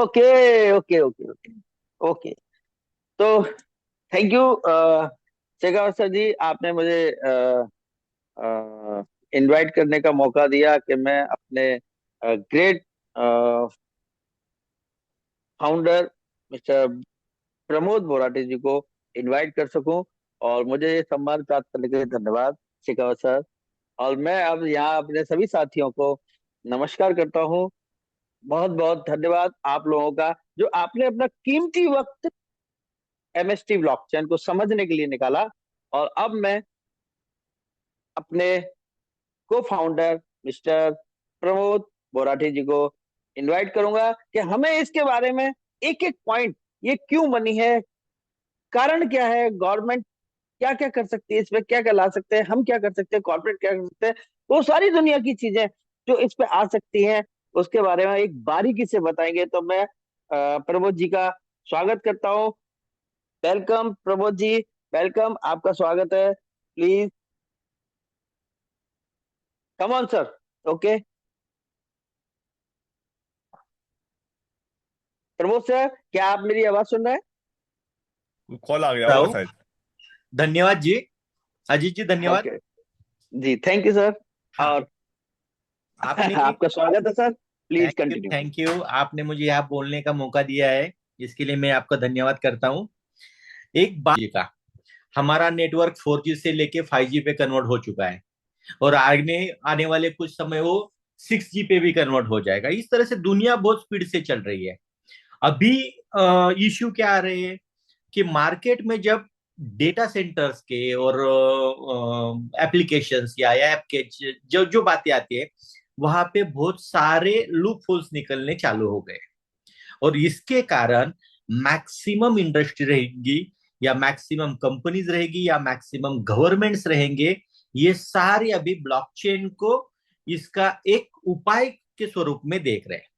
Okay okay okay okay okay. तो thank you Shekhawat sir जी, आपने मुझे इनवाइट करने का मौका दिया कि मैं अपने great founder mister Pramod Borate ji को इनवाइट कर सकूं, और मुझे ये सम्मान प्राप्त करने के लिए धन्यवाद शेखावत सर। और मैं अब यहाँ अपने सभी साथियों को नमस्कार करता हूँ। बहुत बहुत धन्यवाद आप लोगों का, जो आपने अपना कीमती वक्त एमएसटी ब्लॉकचेन को समझने के लिए निकाला। और अब मैं अपने को फाउंडर मिस्टर प्रमोद बोराठी जी को इनवाइट करूंगा कि हमें इसके बारे में एक एक पॉइंट, ये क्यों बनी है, कारण क्या है, गवर्नमेंट क्या क्या कर सकती है, इसमें क्या क्या ला सकते हैं, हम क्या कर सकते हैं, कॉर्पोरेट क्या कर सकते हैं, वो सारी दुनिया की चीजें जो इस पे आ सकती हैं, उसके बारे में एक बारीकी से बताएंगे। तो मैं प्रमोद जी का स्वागत करता हूँ। वेलकम प्रमोद जी, वेलकम, आपका स्वागत है। Please come on sir. Okay Pramod sir, क्या आप मेरी आवाज सुन रहे हैं? कॉल आ गया होगा राव, शायद। धन्यवाद जी। अजीत जी धन्यवाद। Okay ji, thank you sir. हाँ, और आपने आपका स्वागत है sir, please thank you continue. Thank you, आपने मुझे यहाँ बोलने का मौका दिया है, इसके लिए मैं आपका धन्यवाद करता हूँ। एक बात का, हमारा नेटवर्क 4G से लेके 5G पे कन्वर्ट हो चुका है, और आगे आने वाले कुछ समय वो 6G पे भी कन्वर्ट हो जाएगा। इस तरह से दुनिया बहुत स्पीड से चल रही है। अभी इश्यू क्या आ रहे हैं कि मार्केट में जब डेटा सेंटर्स के और एप्लीकेशंस या ऐप के जो जो बातें आती है, वहां पे बहुत सारे लूप होल्स निकलने चालू हो गए। और इसके कारण मैक्सिमम इंडस्ट्री रहेगी, या मैक्सिमम कंपनीज रहेगी, या मैक्सिमम गवर्नमेंट्स रहेंगे, ये सारे अभी ब्लॉकचेन को इसका एक उपाय के स्वरूप में देख रहे हैं।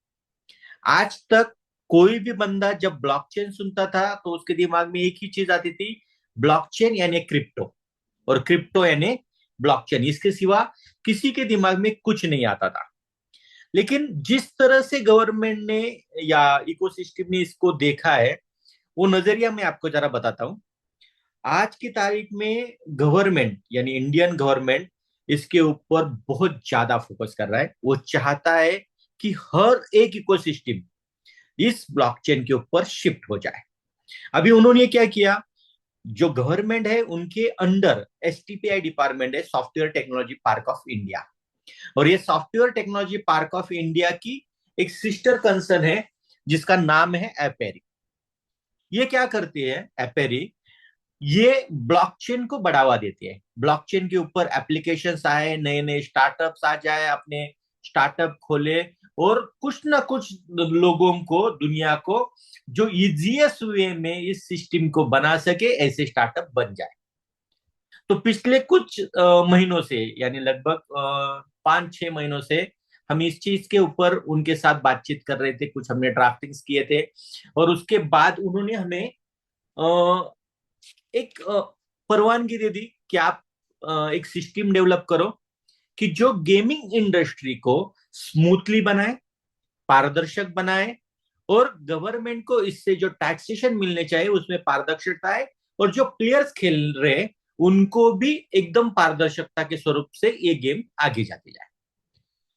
आज तक कोई भी बंदा जब ब्लॉकचेन सुनता था तो उसके दिमाग में एक ही चीज आती थी, ब्लॉकचेन यानी क्रिप्टो, और क्रिप्टो यानी ब्लॉकचेन, इसके सिवा किसी के दिमाग में कुछ नहीं आता था। लेकिन जिस तरह से गवर्नमेंट ने या इकोसिस्टम ने इसको देखा है, वो नजरिया मैं आपको जरा बताता हूं। आज की तारीख में गवर्नमेंट यानी इंडियन गवर्नमेंट इसके ऊपर बहुत ज्यादा फोकस कर रहा है। वो चाहता है कि हर एक इकोसिस्टम इस ब्लॉकचेन के ऊपर शिफ्ट हो जाए। अभी उन्होंने क्या किया, जो गवर्नमेंट है उनके अंडर एसटीपीआई डिपार्टमेंट है, software technology park of India, और ये software technology park of India की एक सिस्टर कंसर्न है जिसका नाम है एपेरी। ये क्या करती है एपेरी, ये ब्लॉकचेन को बढ़ावा देती है। ब्लॉकचेन के ऊपर एप्लीकेशंस आए, नए नए स्टार्टअप्स आ जाए, अपने स्टार्टअप खोले, और कुछ ना कुछ लोगों को, दुनिया को जो इजीएस्ट वे में इस सिस्टम को बना सके, ऐसे स्टार्टअप बन जाए। तो पिछले कुछ महीनों से, यानी लगभग 5-6 महीनों से हम इस चीज के ऊपर उनके साथ बातचीत कर रहे थे, कुछ हमने ड्राफ्टिंग्स किए थे, और उसके बाद उन्होंने हमें एक परवानगी दे दी कि आप एक सिस्टम डेवलप करो कि जो गेमिंग इंडस्ट्री को स्मूथली बनाए, पारदर्शक बनाए, और गवर्नमेंट को इससे जो टैक्सेशन मिलने चाहिए उसमें पारदर्शिता है, और जो प्लेयर्स खेल रहे हैं उनको भी एकदम पारदर्शिता के स्वरूप से ये गेम आगे जाती जाए।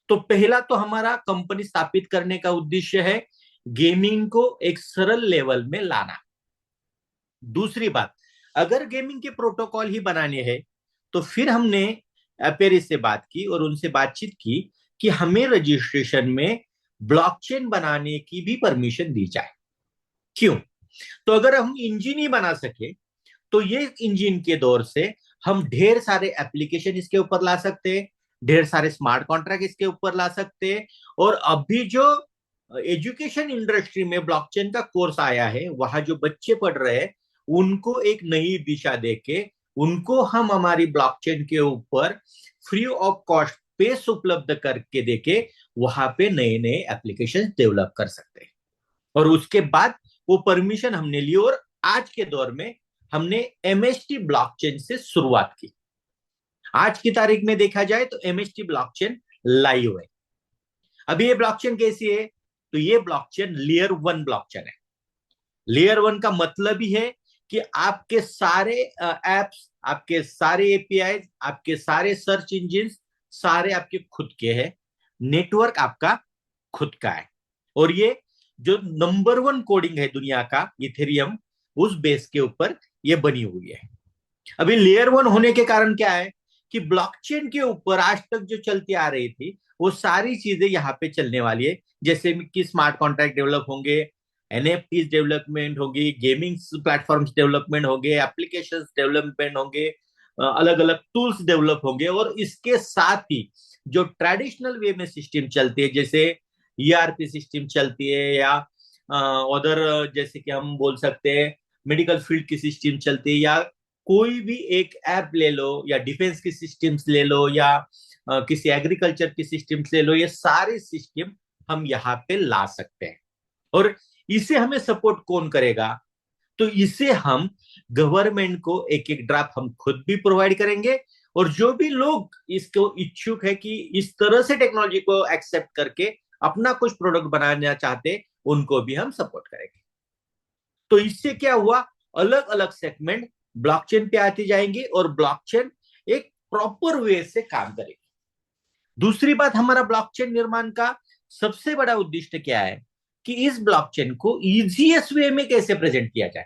तो पहला तो हमारा कंपनी स्थापित करने का उद्देश्य है गेमिंग को एक सरल लेवल में लाना। दूसरी बात, अगर गेमिंग के प्रोटोकॉल ही बनाने हैं, तो फिर हमने एपेरिस से बात की और उनसे बातचीत की कि हमें रजिस्ट्रेशन में ब्लॉकचेन बनाने की भी परमिशन दी जाए। क्यों? तो अगर हम इंजन ही बना सके, तो ये इंजन के दौर से हम ढेर सारे एप्लीकेशन इसके ऊपर ला सकते हैं, ढेर सारे स्मार्ट कॉन्ट्रैक्ट इसके ऊपर ला सकते हैं। और अभी जो एजुकेशन इंडस्ट्री में ब्लॉकचेन का कोर्स आया है, वहां जो बच्चे पढ़ रहे हैं, उनको एक नई दिशा देके उनको हम हमारी ब्लॉकचेन के ऊपर फ्री ऑफ कॉस्ट पेस उपलब्ध करके देके वहां पे नए नए एप्लीकेशन डेवलप कर सकते हैं। और उसके बाद वो परमिशन हमने ली, और आज के दौर में हमने एमएसटी ब्लॉकचेन से शुरुआत की। आज की तारीख में देखा जाए तो एमएसटी ब्लॉकचेन लाइव है। अभी ये ब्लॉकचेन कैसी है? तो ये ब्लॉकचेन लेयर 1 ब्लॉकचेन है। लेयर 1 का मतलब ही है कि आपके सारे एप्स, आपके सारे एपीआई, आपके सारे सर्च इंजिन सारे आपके खुद के हैं, नेटवर्क आपका खुद का है। और ये जो नंबर 1 कोडिंग है दुनिया का इथेरियम, उस बेस के ऊपर ये बनी हुई है। अभी लेयर 1 होने के कारण क्या है कि ब्लॉकचेन के ऊपर आज तक जो चलती आ रही थी वो सारी चीजें यहाँ पे चलने वाली है। जैसे कि स्मार्ट कॉन्ट्रैक्ट डेवलप होंगे, एनएफटी डेवलपमेंट होगी, गेमिंग प्लेटफॉर्म्स डेवलपमेंट होंगे, एप्लीकेशंस डेवलपमेंट होंगे, अलग अलग टूल्स डेवलप होंगे। और इसके साथ ही जो ट्रेडिशनल वे में सिस्टम चलती है, जैसे ईआरपी सिस्टम चलती है, या अदर जैसे कि हम बोल सकते हैं मेडिकल फील्ड की सिस्टम चलती है, या कोई भी एक ऐप ले लो, या डिफेंस की सिस्टम्स ले लो, या किसी एग्रीकल्चर की सिस्टम्स ले लो, ये सारे सिस्टम हम यहाँ पे ला सकते हैं। और इसे हमें सपोर्ट कौन करेगा? तो इसे हम गवर्नमेंट को एक एक ड्राफ्ट हम खुद भी प्रोवाइड करेंगे, और जो भी लोग इसको इच्छुक है कि इस तरह से टेक्नोलॉजी को एक्सेप्ट करके अपना कुछ प्रोडक्ट बनाना चाहते, उनको भी हम सपोर्ट करेंगे। तो इससे क्या हुआ, अलग अलग सेगमेंट ब्लॉकचेन पे आती जाएंगे और ब्लॉकचेन एक प्रॉपर वे से काम करेगी। दूसरी बात, हमारा ब्लॉकचेन निर्माण का सबसे बड़ा उद्देश्य क्या है कि इस ब्लॉकचेन को इजीएस्ट वे में कैसे प्रेजेंट किया जाए।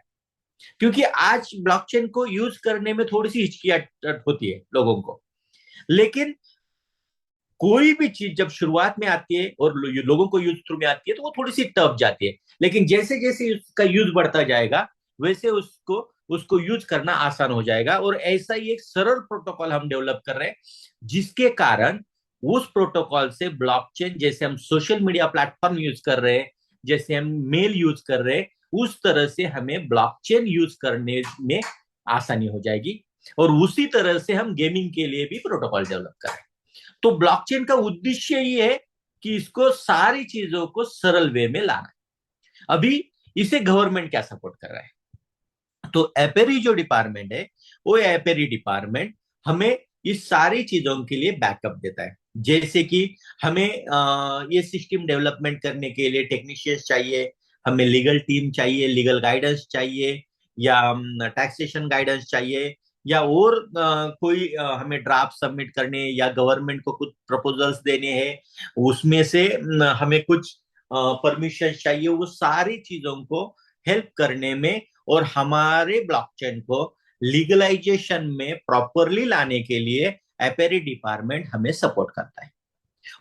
क्योंकि आज ब्लॉकचेन को यूज करने में थोड़ी सी हिचकिचाहट होती है लोगों को, लेकिन कोई भी चीज जब शुरुआत में आती है और लोगों को यूज थ्रू में आती है तो वो थोड़ी सी टफ जाती है, लेकिन जैसे जैसे उसका यूज बढ़ता जाएगा वैसे उसको उसको यूज करना आसान हो जाएगा। और ऐसा ही एक सरल प्रोटोकॉल हम डेवलप कर रहे हैं, जिसके कारण उस प्रोटोकॉल से ब्लॉकचेन, जैसे हम सोशल मीडिया प्लेटफॉर्म यूज कर रहे हैं, जैसे हम मेल यूज कर रहे हैं, उस तरह से हमें ब्लॉकचेन यूज करने में आसानी हो जाएगी। और उसी तरह से हम गेमिंग के लिए भी प्रोटोकॉल डेवलप कर रहे हैं। तो ब्लॉकचेन का उद्देश्य ये है कि इसको सारी चीजों को सरल वे में लाना है। अभी इसे गवर्नमेंट क्या सपोर्ट कर रहा है? तो एपेरी जो डिपार्टमेंट है, वो एपेरी डिपार्टमेंट हमें इस सारी चीजों के लिए बैकअप देता है। जैसे कि हमें ये सिस्टम डेवलपमेंट करने के लिए टेक्नीशियंस चाहिए, हमें लीगल टीम चाहिए, लीगल गाइडेंस चाहिए, या टैक्सेशन गाइडेंस चाहिए, या और कोई हमें ड्राफ्ट सबमिट करने या गवर्नमेंट को कुछ प्रपोजल्स देने हैं, उसमें से हमें कुछ परमिशन चाहिए, वो सारी चीजों को हेल्प करने में और हमारे ब्लॉकचेन को लीगलाइजेशन में प्रॉपरली लाने के लिए एपेरी डिपार्टमेंट हमें सपोर्ट करता है।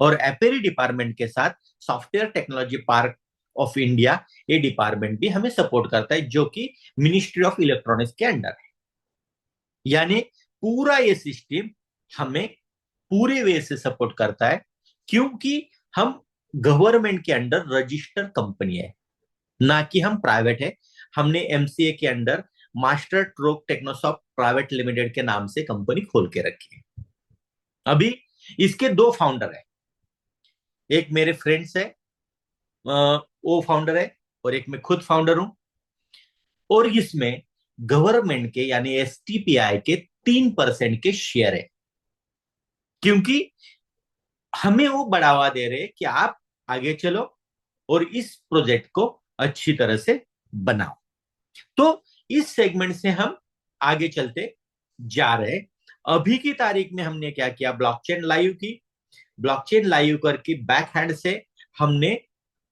और एपेरी डिपार्टमेंट के साथ software technology park of India, ये डिपार्टमेंट भी हमें सपोर्ट करता है, जो कि मिनिस्ट्री ऑफ इलेक्ट्रॉनिक्स के अंडर है। यानी पूरा ये सिस्टम हमें पूरे वे से सपोर्ट करता है, क्योंकि हम गवर्नमेंट के अंडर रजिस्टर्ड कंपनी है, ना कि हम प्राइवेट है। हमने एमसीए के अंडर मास्टर ट्रोक टेक्नोसॉफ्ट प्राइवेट लिमिटेड के नाम से कंपनी खोल के रखी है। अभी इसके 2 फाउंडर है, एक मेरे फ्रेंड्स है, वो फाउंडर है, और एक मैं खुद फाउंडर हूं। और इसमें गवर्नमेंट के यानी एसटीपीआई के 3% के शेयर है, क्योंकि हमें वो बढ़ावा दे रहे हैं कि आप आगे चलो और इस प्रोजेक्ट को अच्छी तरह से बनाओ। तो इस सेगमेंट से हम आगे चलते जा रहे हैं। अभी की तारीख में हमने क्या किया, ब्लॉकचेन लाइव की। ब्लॉकचेन लाइव करके बैक हैंड से हमने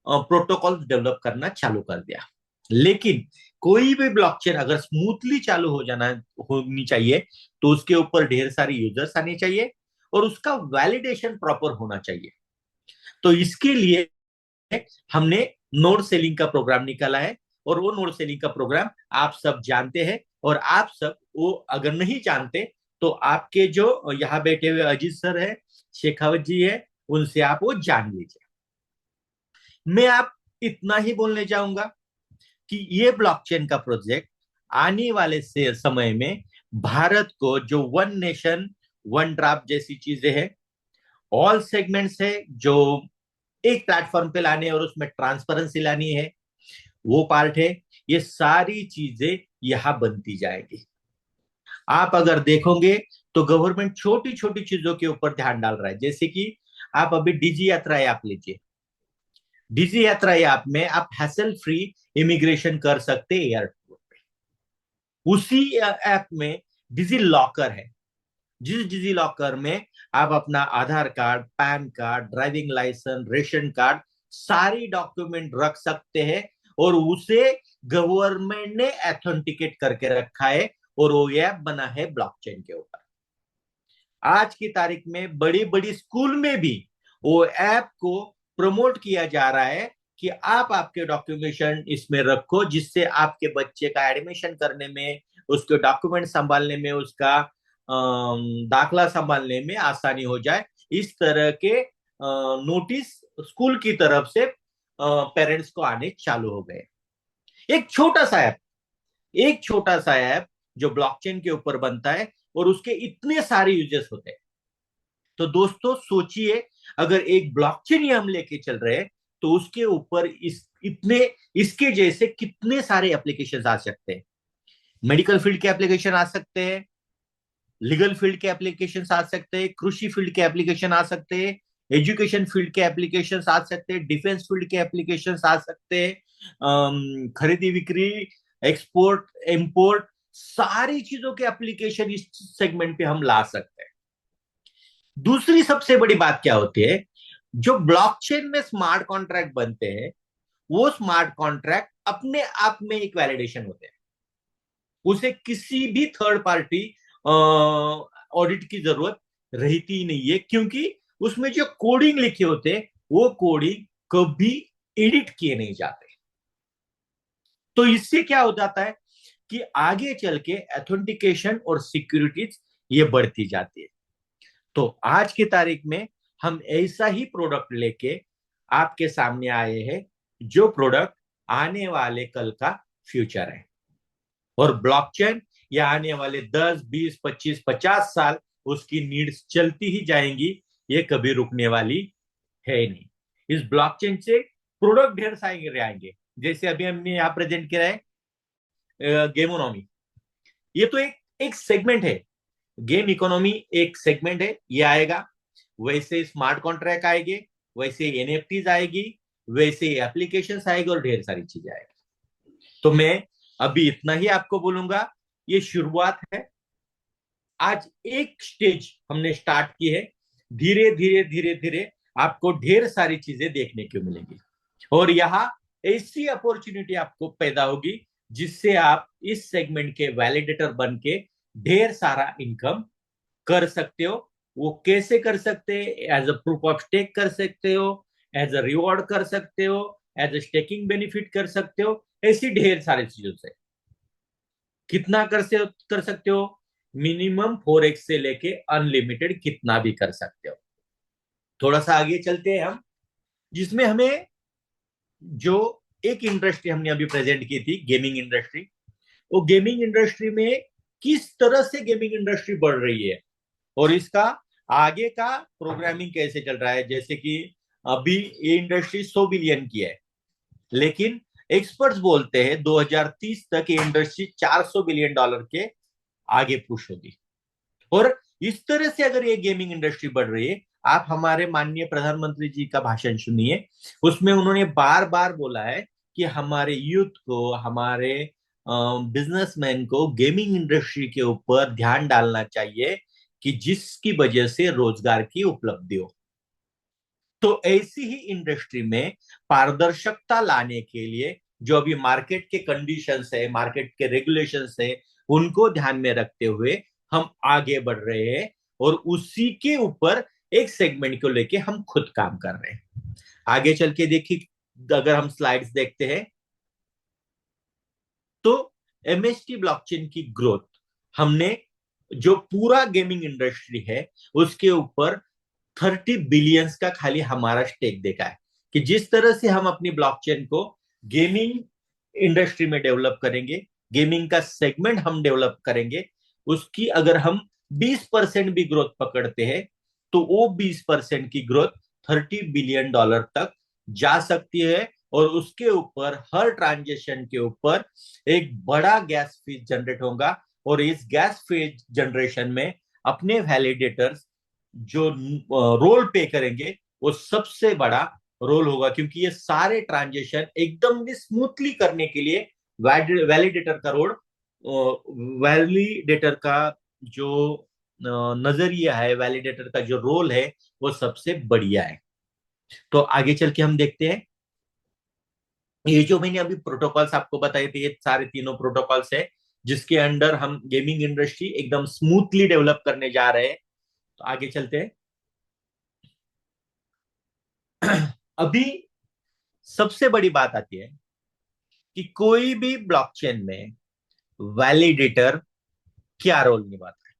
प्रोटोकॉल डेवलप करना चालू कर दिया। लेकिन कोई भी ब्लॉकचेन अगर स्मूथली चालू होनी चाहिए तो उसके ऊपर ढेर सारी यूजर्स आने चाहिए और उसका वैलिडेशन प्रॉपर होना चाहिए। तो इसके लिए हमने नोड सेलिंग का प्रोग्राम निकाला है, और वो नोड सेलिंग का प्रोग्राम आप सब जानते हैं। और आप सब वो अगर नहीं जानते तो आपके जो यहाँ बैठे हुए अजीत सर है, शेखावत जी है, उनसे आप वो जान लीजिए। मैं आप इतना ही बोलने जाऊंगा कि ये ब्लॉकचेन का प्रोजेक्ट आने वाले से समय में भारत को जो वन नेशन वन ड्राफ्ट जैसी चीजें हैं, ऑल सेगमेंट्स है जो एक प्लेटफॉर्म पे लाने और उसमें ट्रांसपेरेंसी लानी है, वो पार्ट है। ये सारी चीजें यहां बनती जाएगी। आप अगर देखोगे तो गवर्नमेंट छोटी छोटी चीजों के ऊपर ध्यान डाल रहा है। जैसे कि आप अभी डिजी यात्रा ऐप लीजिए, डिजी यात्रा ऐप में आप हैसल फ्री इमिग्रेशन कर सकते हैं एयरपोर्ट पे। उसी ऐप में डिजी लॉकर है, जिस डिजी लॉकर में आप अपना Aadhaar card, PAN card, driving licence, ration card, सारी डॉक्यूमेंट रख सकते हैं, और उसे गवर्नमेंट ने ऑथेंटिकेट करके रखा है, और वो ऐप बना है ब्लॉकचेन के ऊपर। आज की तारीख में बड़ी बड़ी स्कूल में भी वो ऐप को प्रमोट किया जा रहा है कि आप आपके डॉक्यूमेंटेशन इसमें रखो, जिससे आपके बच्चे का एडमिशन करने में, उसके डॉक्यूमेंट संभालने में, उसका दाखला संभालने में आसानी हो जाए। इस तरह के नोटिस स्कूल की तरफ से पेरेंट्स को आने चालू हो गए। एक छोटा सा ऐप, एक छोटा सा ऐप जो ब्लॉकचेन के ऊपर बनता है, और उसके इतने सारे यूजेस होते हैं। तो दोस्तों सोचिए, अगर एक ब्लॉकचेन ही हम लेके चल रहे हैं, तो उसके ऊपर इसके जैसे कितने सारे एप्लीकेशन आ सकते हैं। मेडिकल फील्ड के एप्लीकेशन आ सकते हैं, लीगल फील्ड के एप्लीकेशन आ सकते हैं, कृषि फील्ड के एप्लीकेशन आ सकते हैं, एजुकेशन फील्ड के एप्लीकेशन आ सकते हैं, डिफेंस फील्ड के एप्लीकेशन आ सकते हैं, खरीदी बिक्री, एक्सपोर्ट इंपोर्ट, सारी चीजों के एप्लीकेशन इस सेगमेंट पे हम ला सकते हैं। दूसरी सबसे बड़ी बात क्या होती है, जो ब्लॉकचेन में स्मार्ट कॉन्ट्रैक्ट बनते हैं, वो स्मार्ट कॉन्ट्रैक्ट अपने आप में एक वैलिडेशन होते हैं। उसे किसी भी थर्ड पार्टी ऑडिट की जरूरत रहती ही नहीं है, क्योंकि उसमें जो कोडिंग लिखे होते हैं, वो कोडिंग कभी एडिट किए नहीं जाते। तो इससे क्या हो जाता है कि आगे चल के ऑथेंटिकेशन और सिक्योरिटीज ये बढ़ती जाती है। तो आज की तारीख में हम ऐसा ही प्रोडक्ट लेके आपके सामने आए हैं, जो प्रोडक्ट आने वाले कल का फ्यूचर है। और ब्लॉकचेन या आने वाले 10, 20, 25, 50 साल उसकी नीड्स चलती ही जाएंगी, ये कभी रुकने वाली है नहीं। इस ब्लॉकचेन से प्रोडक्ट ढेर सारे आएंगे, जैसे अभी हमने यहां प्रेजेंट किया है गेमोनॉमी। ये तो एक सेगमेंट है, गेम इकोनॉमी एक सेगमेंट है, ये आएगा। वैसे स्मार्ट कॉन्ट्रैक्ट आएंगे, वैसे एनएफटीज आएगी, वैसे एप्लीकेशंस आएगी, और ढेर सारी चीजें आएगी। तो मैं अभी इतना ही आपको बोलूंगा, ये शुरुआत है। आज एक स्टेज हमने स्टार्ट की है, धीरे धीरे धीरे धीरे आपको ढेर सारी चीजें देखने को मिलेंगी, और यहाँ ऐसी अपॉर्चुनिटी आपको पैदा होगी जिससे आप इस सेगमेंट के वैलिडेटर बन के ढेर सारा इनकम कर सकते हो। वो कैसे कर सकते हैं? As a proof of stake कर सकते हो, एज अ रिवॉर्ड कर सकते हो, एज अ स्टेकिंग बेनिफिट कर सकते हो, ऐसी ढेर सारी चीजों से। कितना कर सकते हो? मिनिमम 4x से लेके अनलिमिटेड कितना भी कर सकते हो। थोड़ा सा आगे चलते हैं हम, जिसमें हमें जो एक इंडस्ट्री हमने अभी प्रेजेंट की थी, गेमिंग इंडस्ट्री। वो गेमिंग इंडस्ट्री में किस तरह से गेमिंग इंडस्ट्री बढ़ रही है, और इसका आगे का प्रोग्रामिंग कैसे चल रहा है। जैसे कि अभी ये इंडस्ट्री 100 बिलियन की है, लेकिन एक्सपर्ट्स बोलते हैं 2030 तक ये इंडस्ट्री $400 बिलियन के आगे पुश होगी। और इस तरह से अगर ये गेमिंग इंडस्ट्री बढ़ रही है, आप हमारे माननीय प्रधानमंत्री जी का भाषण सुनिए। उसमें उन्होंने बार बार बोला है कि हमारे यूथ को, हमारे बिजनेसमैन को गेमिंग इंडस्ट्री के ऊपर ध्यान डालना चाहिए, कि जिसकी वजह से रोजगार की उपलब्धि हो। तो ऐसी ही इंडस्ट्री में पारदर्शिता लाने के लिए जो अभी मार्केट के कंडीशंस है, मार्केट के रेगुलेशंस है, उनको ध्यान में रखते हुए हम आगे बढ़ रहे हैं, और उसी के ऊपर एक सेगमेंट को लेके हम खुद काम कर रहे हैं। आगे चल के देखिए, अगर हम स्लाइड्स देखते हैं, तो एमएसटी ब्लॉकचेन की ग्रोथ, हमने जो पूरा गेमिंग इंडस्ट्री है उसके ऊपर 30 बिलियंस का खाली हमारा स्टेक देखा है, कि जिस तरह से हम अपनी ब्लॉकचेन को गेमिंग इंडस्ट्री में डेवलप करेंगे, गेमिंग का सेगमेंट हम डेवलप करेंगे, उसकी अगर हम 20% भी ग्रोथ पकड़ते हैं, तो वो 20% की ग्रोथ $30 बिलियन तक जा सकती है। और उसके ऊपर हर ट्रांजेक्शन के ऊपर एक बड़ा गैस फीस जनरेट होगा, और इस गैस फीस जनरेशन में अपने वैलिडेटर्स जो रोल पे करेंगे, वो सबसे बड़ा रोल होगा, क्योंकि ये सारे ट्रांजेक्शन एकदम स्मूथली करने के लिए वैलिडेटर का रोल, वैलिडेटर का जो नजरिया है, वैलिडेटर का जो रोल है, वो सबसे बढ़िया है। तो आगे चल के हम देखते हैं। ये जो मैंने अभी प्रोटोकॉल्स आपको बताए थे, ये सारे तीनों प्रोटोकॉल्स है जिसके अंडर हम गेमिंग इंडस्ट्री एकदम स्मूथली डेवलप करने जा रहे हैं। तो आगे चलते हैं। अभी सबसे बड़ी बात आती है कि कोई भी ब्लॉकचेन में वैलिडेटर क्या रोल निभाता है।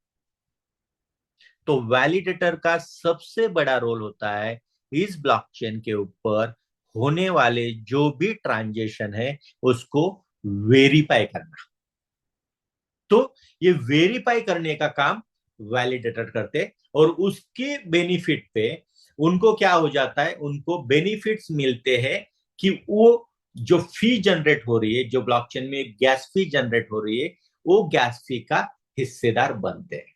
तो वैलिडेटर का सबसे बड़ा रोल होता है इस ब्लॉकचेन के ऊपर होने वाले जो भी ट्रांजेक्शन है उसको वेरीफाई करना। तो ये वेरीफाई करने का काम वैलिडेटर करते, और उसके बेनिफिट पे उनको क्या हो जाता है, उनको बेनिफिट्स मिलते हैं कि वो जो फी जनरेट हो रही है, जो ब्लॉकचेन में गैस फी जनरेट हो रही है, वो गैस फी का हिस्सेदार बनते हैं।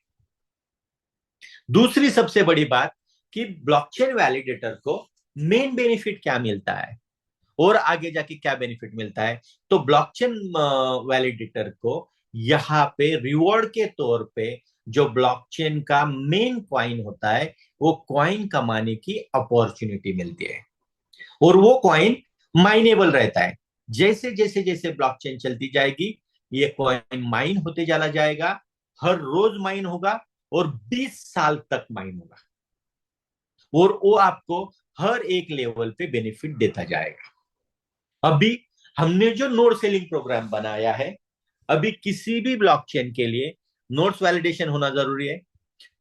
दूसरी सबसे बड़ी बात कि ब्लॉकचेन वैलिडेटर को मेन बेनिफिट क्या मिलता है और आगे जाके क्या बेनिफिट मिलता है। तो ब्लॉकचेन वैलिडेटर को यहाँ पे रिवॉर्ड के तौर पे जो ब्लॉकचेन का मेन कॉइन होता है, वो कॉइन कमाने की अपॉर्चुनिटी मिलती है, और वो कॉइन माइनेबल रहता है। जैसे जैसे जैसे ब्लॉकचेन चलती जाएगी, ये कॉइन माइन होते चला जाएगा, हर रोज माइन होगा और 20 साल तक माइन होगा, और वो आपको हर एक लेवल पे बेनिफिट देता जाएगा। अभी हमने जो नोड सेलिंग प्रोग्राम बनाया है, अभी किसी भी ब्लॉकचेन के लिए नोड्स वैलिडेशन होना जरूरी है।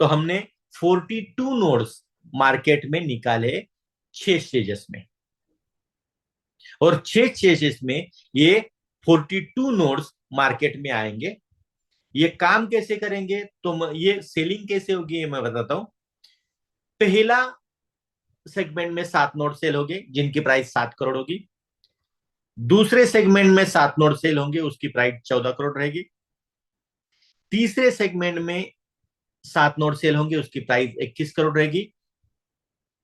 तो हमने 42 नोड्स मार्केट में निकाले 6 स्टेजेस में, और 6 स्टेजेस में ये 42 नोड्स मार्केट में आएंगे। ये काम कैसे करेंगे, तो ये सेलिंग कैसे होगी ये मैं बताता हूं। पहला सेगमेंट में 7 नोड सेल होंगे जिनकी प्राइस 7 करोड़ होगी। दूसरे सेगमेंट में 7 नोड सेल होंगे, उसकी प्राइस 14 करोड़ रहेगी। तीसरे सेगमेंट में 7 नोड सेल होंगे, उसकी प्राइस 21 करोड़ रहेगी।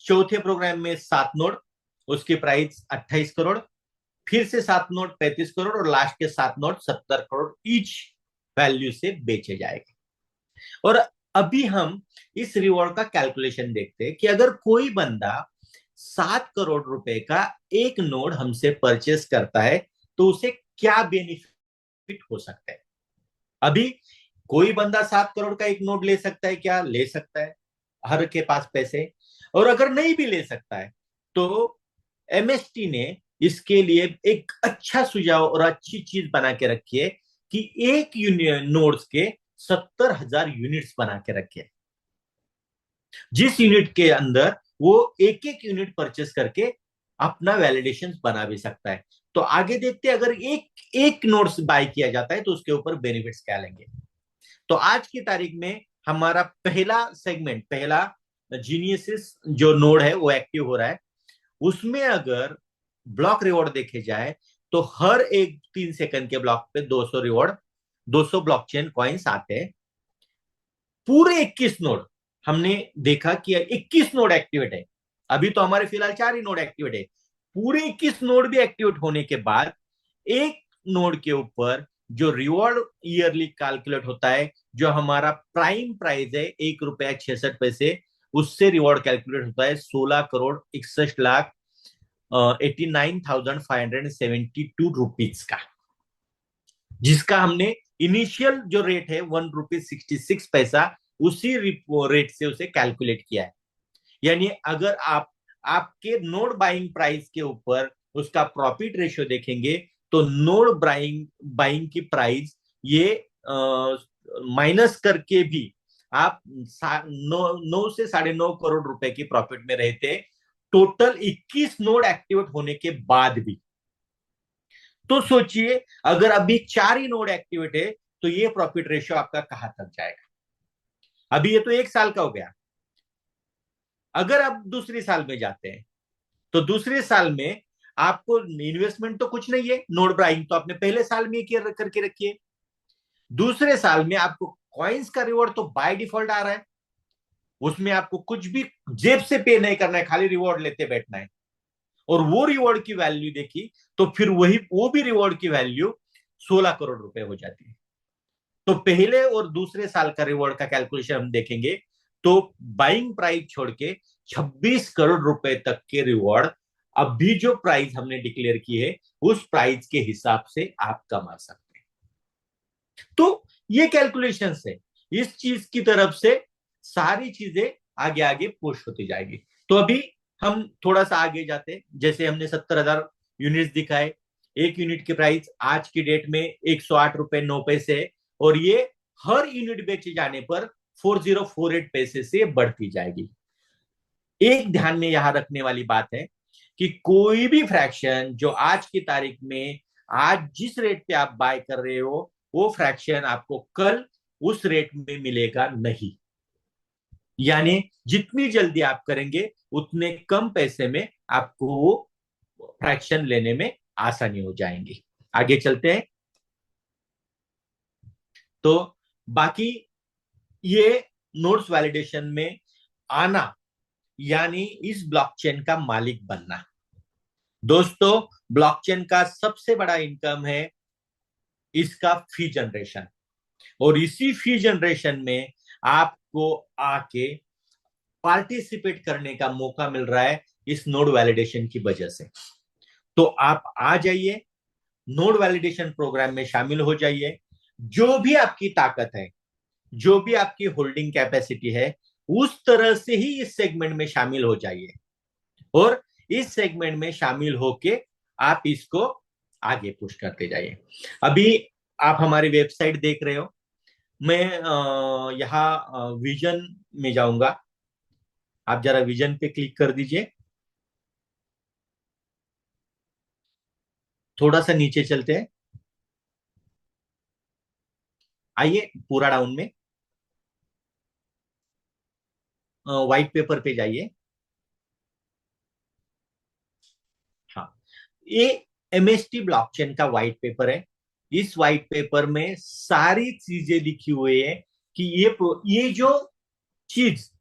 चौथे प्रोग्राम में 7 नोड, उसकी प्राइस 28 करोड़। फिर से 7 नोड 35 करोड़, और लास्ट के 7 नोड 70 करोड़ ईच वैल्यू से बेचे जाएंगे। और अभी हम इस रिवॉर्ड का कैलकुलेशन देखते हैं कि अगर कोई बंदा 7 करोड़ रुपए का एक नोड हमसे परचेस करता है तो उसे क्या बेनिफिट हो सकता है। अभी कोई बंदा 7 करोड़ का एक नोट ले सकता है क्या, ले सकता है, हर के पास पैसे। और अगर नहीं भी ले सकता है तो एमएसटी ने इसके लिए एक अच्छा सुझाव और अच्छी चीज बना के रखी है कि एक नोड्स के 70,000 यूनिट्स बना के रखे, जिस यूनिट के अंदर वो एक एक यूनिट परचेस करके अपना वैलिडेशन बना भी सकता है। तो आगे देखते हैं, अगर एक एक नोड्स बाय किया जाता है तो उसके ऊपर बेनिफिट्स क्या लेंगे। तो आज की तारीख में हमारा पहला सेगमेंट, पहला जीनियसिस जो नोड है वो एक्टिव हो रहा है। उसमें अगर ब्लॉक रिवॉर्ड देखे जाए तो हर एक 3 सेकंड के ब्लॉक पे 200 रिवॉर्ड, 200 ब्लॉकचेन कॉइन्स आते हैं। पूरे 21 नोड हमने देखा कि 21 नोड एक्टिवेट है। अभी तो हमारे फिलहाल 4 ही नोड एक्टिवेट है। पूरे 21 नोड भी एक्टिवेट होने के बाद एक नोड के ऊपर जो रिवॉर्ड ईयरली कैलकुलेट होता है, जो हमारा प्राइम प्राइस है ₹1.66, उससे रिवॉर्ड कैलकुलेट होता है 16,61,89,572 का, जिसका हमने इनिशियल जो रेट है ₹1.66 उसी रेट से उसे कैलकुलेट किया है। यानी अगर आप आपके नोड बाइंग प्राइस के ऊपर उसका प्रॉफिट रेशियो देखेंगे तो नोड बाइंग की प्राइस ये माइनस करके भी आप 9 से 9.5 करोड़ रुपए की प्रॉफिट में रहते, टोटल 21 नोड एक्टिवेट होने के बाद भी। तो सोचिए अगर अभी 4 ही नोड एक्टिवेट है तो ये प्रॉफिट रेशियो आपका कहां तक जाएगा। अभी ये तो 1 साल का हो गया। अगर आप दूसरे साल में जाते हैं तो दूसरे साल में आपको इन्वेस्टमेंट तो कुछ नहीं है, नोड बाइंग तो आपने पहले साल में करके रखी है। दूसरे साल में आपको कॉइन्स का रिवॉर्ड तो बाय डिफॉल्ट आ रहा है, उसमें आपको कुछ भी जेब से पे नहीं करना है, खाली रिवॉर्ड लेते बैठना है। और वो रिवॉर्ड की वैल्यू देखी तो फिर वो भी रिवॉर्ड की वैल्यू 16 करोड़ रुपए हो जाती है। तो पहले और दूसरे साल का रिवॉर्ड का कैलकुलेशन हम देखेंगे तो बाइंग प्राइस छोड़ के 26 करोड़ रुपए तक के रिवॉर्ड अभी जो प्राइस हमने डिक्लेयर की है उस प्राइस के हिसाब से आप कमा सकते हैं। तो ये कैलकुलेशन है, इस चीज की तरफ से सारी चीजें आगे आगे पुश होती जाएगी। तो अभी हम थोड़ा सा आगे जाते हैं। जैसे हमने 70,000 यूनिट्स दिखाए, एक यूनिट की प्राइस आज की डेट में 108 रुपए 9 पैसे है, और ये हर यूनिट बेचे जाने पर 4048 पैसे से बढ़ती जाएगी। एक ध्यान में यहां रखने वाली बात है कि कोई भी फ्रैक्शन जो आज की तारीख में आज जिस रेट पे आप बाय कर रहे हो वो फ्रैक्शन आपको कल उस रेट में मिलेगा नहीं। यानी जितनी जल्दी आप करेंगे उतने कम पैसे में आपको वो फ्रैक्शन लेने में आसानी हो जाएंगी। आगे चलते हैं। तो बाकी ये नोड्स वैलिडेशन में आना यानी इस ब्लॉकचेन का मालिक बनना। दोस्तों, ब्लॉकचेन का सबसे बड़ा इनकम है इसका फी जनरेशन, और इसी फी जनरेशन में आपको आके पार्टिसिपेट करने का मौका मिल रहा है इस नोड वैलिडेशन की वजह से। तो आप आ जाइए, नोड वैलिडेशन प्रोग्राम में शामिल हो जाइए। जो भी आपकी ताकत है, जो भी आपकी होल्डिंग कैपेसिटी है, उस तरह से ही इस सेगमेंट में शामिल हो जाइए, और इस सेगमेंट में शामिल होके आप इसको आगे पुश करते जाइए। अभी आप हमारी वेबसाइट देख रहे हो, मैं यहाँ विजन में जाऊंगा। आप जरा विजन पे क्लिक कर दीजिए। थोड़ा सा नीचे चलते हैं, आइए पूरा डाउन में व्हाइट पेपर पे जाइए। हाँ, ये एमएसटी ब्लॉकचेन का व्हाइट पेपर है। इस व्हाइट पेपर में सारी चीजें लिखी हुई है कि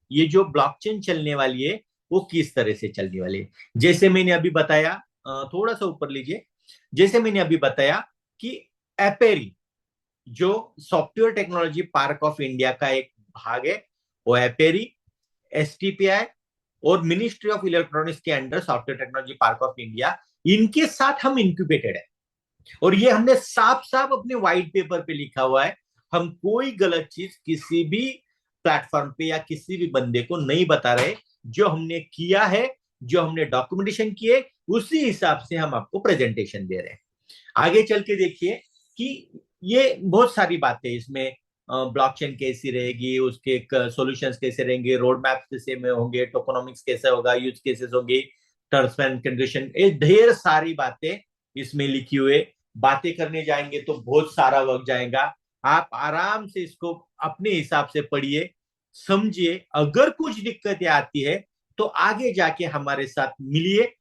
ये जो ब्लॉकचेन चलने वाली है वो किस तरह से चलने वाली है। जैसे मैंने अभी बताया, थोड़ा सा ऊपर लीजिए। जैसे मैंने अभी बताया कि एपेरी जो software technology park of India का एक भाग है, वो एपेरी, एसटीपीआई और मिनिस्ट्री ऑफ इलेक्ट्रॉनिक्स के under software technology park of India, इनके साथ हम इंक्यूबेटेड है। और ये हमने साफ साफ अपने व्हाइट पेपर पे लिखा हुआ है। हम कोई गलत चीज किसी भी प्लेटफॉर्म पे या किसी भी बंदे को नहीं बता रहे। जो हमने किया है, जो हमने डॉक्यूमेंटेशन किए, उसी हिसाब से हम आपको प्रेजेंटेशन दे रहे हैं। आगे चल के देखिए कि ये बहुत सारी बातें इसमें, ब्लॉकचेन कैसी रहेगी, उसके सॉल्यूशंस कैसे रहेंगे, रोड मैप कैसे में होंगे, टोकोनॉमिक्स कैसे होगा, यूज केसेस होंगे, टर्म्स एंड कंडीशन, ये ढेर सारी बातें इसमें लिखी हुए। बातें करने जाएंगे तो बहुत सारा वक्त जाएगा। आप आराम से इसको अपने हिसाब से पढ़िए, समझिए। अगर कुछ दिक्कतें आती है तो आगे जाके हमारे साथ मिलिए,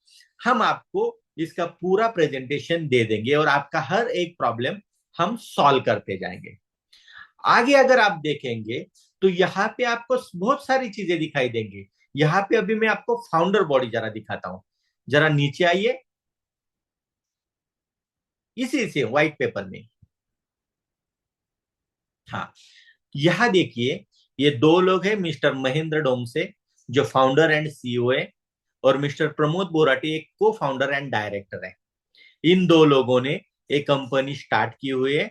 हम आपको इसका पूरा प्रेजेंटेशन दे देंगे और आपका हर एक प्रॉब्लम हम सॉल्व करते जाएंगे। आगे अगर आप देखेंगे तो यहाँ पे आपको बहुत सारी चीजें दिखाई देंगी। यहाँ पे अभी मैं आपको फाउंडर बॉडी जरा दिखाता हूं। जरा नीचे आइए, इसी से व्हाइट पेपर में। हाँ, यहां देखिए, ये दो लोग हैं, मिस्टर महेंद्र डोमसे जो फाउंडर एंड सीईओ है, और मिस्टर प्रमोद बोराटी एक को फाउंडर एंड डायरेक्टर है। इन दो लोगों ने एक कंपनी स्टार्ट की हुई है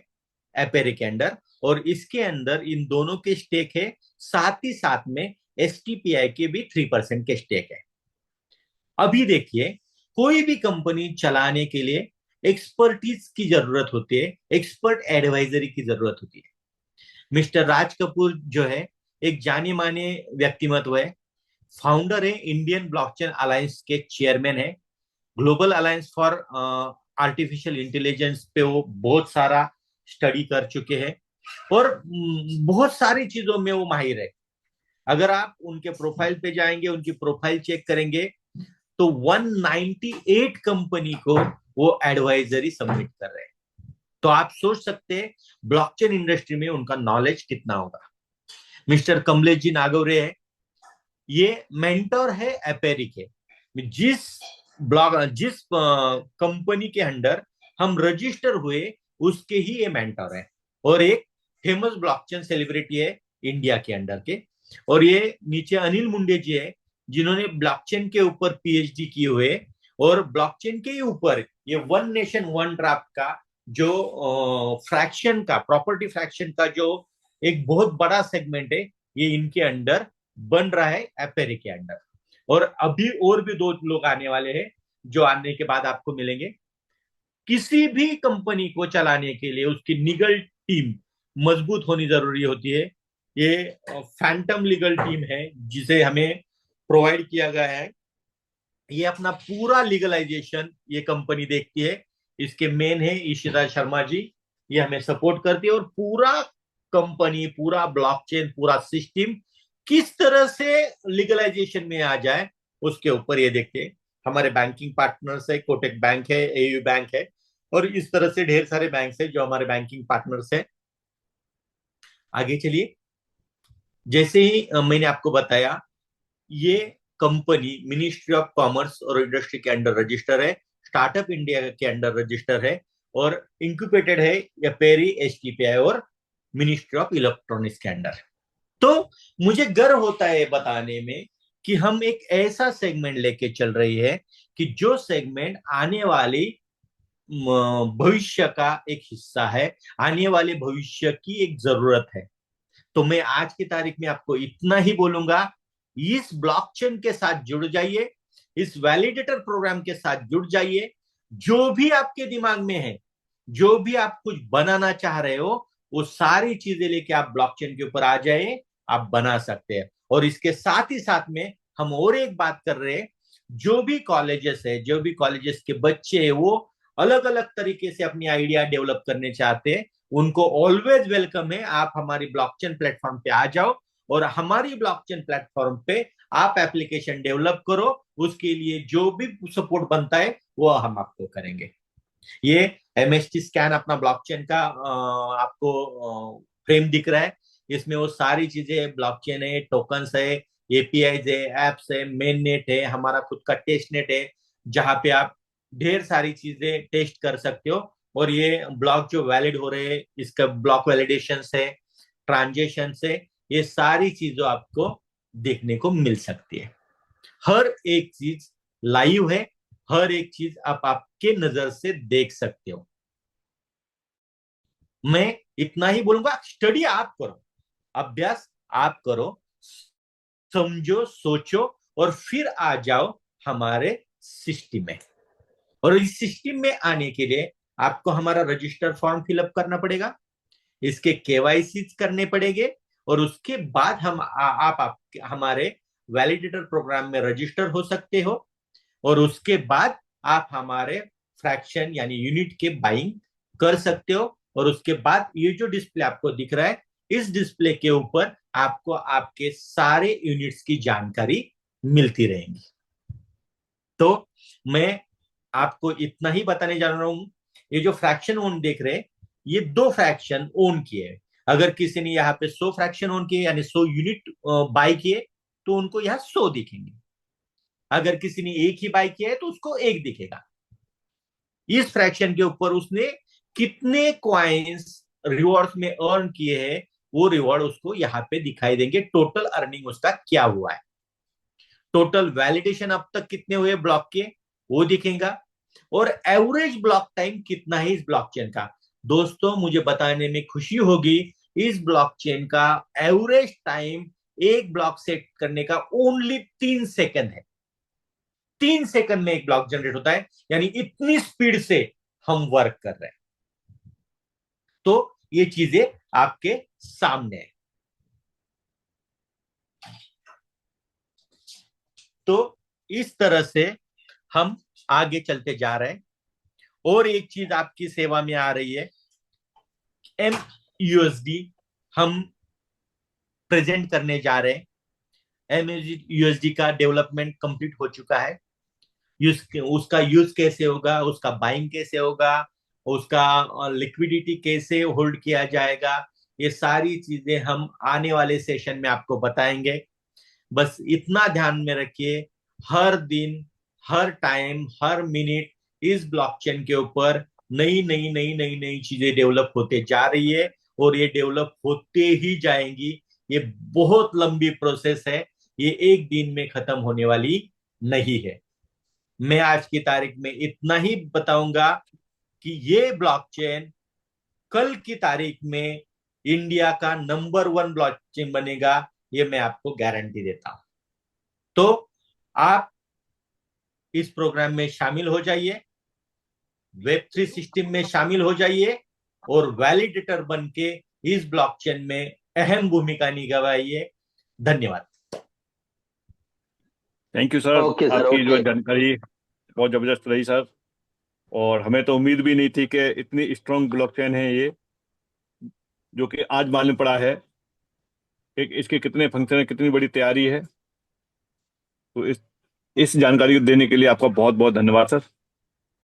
एपेरी के अंडर, और इसके अंदर इन दोनों के स्टेक है, साथ ही साथ में एसटीपीआई के भी 3% के स्टेक है। अभी देखिए, कोई भी कंपनी चलाने के लिए एक्सपर्टीज की जरूरत होती है, एक्सपर्ट एडवाइजरी की जरूरत होती है। मिस्टर राज कपूर जो है एक जाने माने व्यक्तिमत्व है, फाउंडर है, इंडियन ब्लॉकचेन अलायंस के चेयरमैन है, global alliance for artificial intelligence पे वो बहुत सारा स्टडी कर चुके हैं, और बहुत सारी चीजों में वो माहिर है। अगर आप उनके प्रोफाइल पे जाएंगे, उनकी प्रोफाइल चेक करेंगे तो 198 कंपनी को वो एडवाइजरी सबमिट कर रहे हैं। तो आप सोच सकते हैं ब्लॉकचेन इंडस्ट्री में उनका नॉलेज कितना होगा। मिस्टर कमलेश जी नागवरे है, ये मेंटर है एपेरी के। जिस जिस कंपनी के अंडर हम रजिस्टर हुए उसके ही ये मेंटर है, और एक फेमस ब्लॉकचेन सेलिब्रिटी है इंडिया के अंडर के। और ये नीचे अनिल मुंडे जी है, जिन्होंने ब्लॉकचेन के ऊपर पीएचडी किए हुए, और ब्लॉकचेन के ऊपर ये वन नेशन वन ड्राफ्ट का जो फ्रैक्शन का, प्रॉपर्टी फ्रैक्शन का जो एक बहुत बड़ा सेगमेंट है, ये इनके अंडर बन रहा है, एपेरी के अंडर। और अभी और भी दो लोग आने वाले हैं जो आने के बाद आपको मिलेंगे। किसी भी कंपनी को चलाने के लिए उसकी लीगल टीम मजबूत होनी जरूरी होती है। ये फैंटम लीगल टीम है जिसे हमें प्रोवाइड किया गया है। ये अपना पूरा लीगलाइजेशन ये कंपनी देखती है। इसके मेन है ईशिता शर्मा जी, ये हमें सपोर्ट करती है, और पूरा कंपनी, पूरा ब्लॉकचेन, पूरा सिस्टम किस तरह से लीगलाइजेशन में आ जाए उसके ऊपर ये देखते हैं। हमारे बैंकिंग पार्टनर्स है, कोटक बैंक है, एयू बैंक है, और इस तरह से ढेर सारे बैंक है जो हमारे बैंकिंग पार्टनर्स है। आगे चलिए। जैसे ही मैंने आपको बताया, ये कंपनी मिनिस्ट्री ऑफ कॉमर्स और इंडस्ट्री के अंडर रजिस्टर है, स्टार्टअप इंडिया के अंडर रजिस्टर है, और इंक्यूबेटेड है एपेरी, एचटीपीआई और मिनिस्ट्री ऑफ इलेक्ट्रॉनिक्स के अंडर। तो मुझे गर्व होता है बताने में कि हम एक ऐसा सेगमेंट लेके चल रही है कि जो सेगमेंट आने वाली भविष्य का एक हिस्सा है, आने वाले भविष्य की एक जरूरत है। तो मैं आज की तारीख में आपको इतना ही बोलूंगा, इस ब्लॉकचेन के साथ जुड़ जाइए, इस वैलिडेटर प्रोग्राम के साथ जुड़ जाइए। जो भी आपके दिमाग में है, जो भी आप कुछ बनाना चाह रहे हो, वो सारी चीजें लेके आप ब्लॉकचेन के ऊपर आ जाए, आप बना सकते हैं। और इसके साथ ही साथ में हम और एक बात कर रहे हैं, जो भी कॉलेजेस है, जो भी कॉलेजेस के बच्चे हैं, वो अलग अलग तरीके से अपनी आइडिया डेवलप करने चाहते हैं, उनको ऑलवेज वेलकम है। आप हमारी ब्लॉकचेन प्लेटफॉर्म पे आ जाओ, और हमारी ब्लॉकचेन प्लेटफॉर्म पे आप एप्लीकेशन डेवलप करो। उसके लिए जो भी सपोर्ट बनता है वो हम आपको करेंगे। ये एमएसटी स्कैन अपना ब्लॉकचेन का आपको फ्रेम दिख रहा है। इसमें वो सारी चीजें, ब्लॉकचेन है, टोकन्स है, एपीआईज है, एप्स है, मेन नेट है, हमारा खुद का टेस्ट नेट है, जहां पे आप ढेर सारी चीजें टेस्ट कर सकते हो। और ये ब्लॉक जो वैलिड हो रहे हैं, इसका ब्लॉक वैलिडेशन है, ट्रांजेक्शन से, ये सारी चीजों आपको देखने को मिल सकती है। हर एक चीज लाइव है, हर एक चीज आप आपके नजर से देख सकते हो। मैं इतना ही बोलूंगा, स्टडी आप करो, अभ्यास आप करो, समझो, सोचो, और फिर आ जाओ हमारे सिस्टम में। और इस सिस्टम में आने के लिए आपको हमारा रजिस्टर फॉर्म फिलअप करना पड़ेगा, इसके केवाईसी करने पड़ेंगे, और उसके बाद आप हमारे वैलिडेटर प्रोग्राम में रजिस्टर हो सकते हो। और उसके बाद आप हमारे फ्रैक्शन यानी यूनिट के बाइंग कर सकते हो। और उसके बाद ये जो डिस्प्ले आपको दिख रहा है, इस डिस्प्ले के ऊपर आपको आपके सारे यूनिट्स की जानकारी मिलती रहेगी। तो मैं आपको इतना ही बताने जा रहा हूं, ये जो फ्रैक्शन ओन देख रहे हैं, ये 2 फ्रैक्शन ओन किए हैं। अगर किसी ने यहाँ पे 100 फ्रैक्शन ओन किए यानी 100 यूनिट बाय किए, तो उनको यहाँ 100 दिखेंगे। अगर किसी ने एक ही बाय किया है तो उसको एक दिखेगा। इस फ्रैक्शन के ऊपर उसने कितने कॉइन्स रिवॉर्ड्स में अर्न किए हैं, वो रिवॉर्ड उसको यहाँ पे दिखाई देंगे। टोटल अर्निंग उसका क्या हुआ है, टोटल वैलिडेशन अब तक कितने हुए ब्लॉक के, वो दिखेगा, और एवरेज ब्लॉक टाइम कितना है इस ब्लॉकचेन का। दोस्तों, मुझे बताने में खुशी होगी, इस ब्लॉकचेन का एवरेज टाइम एक ब्लॉक सेट करने का ओनली 3 सेकंड है। 3 सेकंड में एक ब्लॉक जनरेट होता है, यानी इतनी स्पीड से हम वर्क कर रहे हैं। तो ये चीजें आपके सामने है। तो इस तरह से हम आगे चलते जा रहे हैं। और एक चीज आपकी सेवा में आ रही है, MUSD हम प्रेजेंट करने जा रहे हैं। MUSD का डेवलपमेंट कंप्लीट हो चुका है। उसका यूज कैसे होगा, उसका बाइंग कैसे होगा, उसका लिक्विडिटी कैसे होल्ड किया जाएगा, ये सारी चीजें हम आने वाले सेशन में आपको बताएंगे। बस इतना ध्यान में रखिए, हर दिन हर टाइम हर मिनट इस ब्लॉकचेन के ऊपर नई नई नई नई नई चीजें डेवलप होते जा रही है और ये डेवलप होते ही जाएंगी। ये बहुत लंबी प्रोसेस है, ये एक दिन में खत्म होने वाली नहीं है। मैं आज की तारीख में इतना ही बताऊंगा कि ये ब्लॉकचेन कल की तारीख में इंडिया का नंबर 1 ब्लॉकचेन बनेगा, ये मैं आपको गारंटी देता हूं। तो आप इस प्रोग्राम में शामिल हो जाइए, वेब3 सिस्टम में शामिल हो जाइए और वैलिडेटर बन के इस ब्लॉकचेन में अहम भूमिका निभाइए। धन्यवाद। Thank you sir, okay sir, आपकी जो ओके। जानकारी बहुत जबरदस्त रही सर। और हमें तो उम्मीद भी नहीं थी कि इतनी स्ट्रांग ब्लॉकचेन है ये, जो कि आज मालूम पड़ा है कि इसके कितने फंक्शन है, कितनी बड़ी तैयारी है। तो इस जानकारी को देने के लिए आपका बहुत बहुत धन्यवाद सर।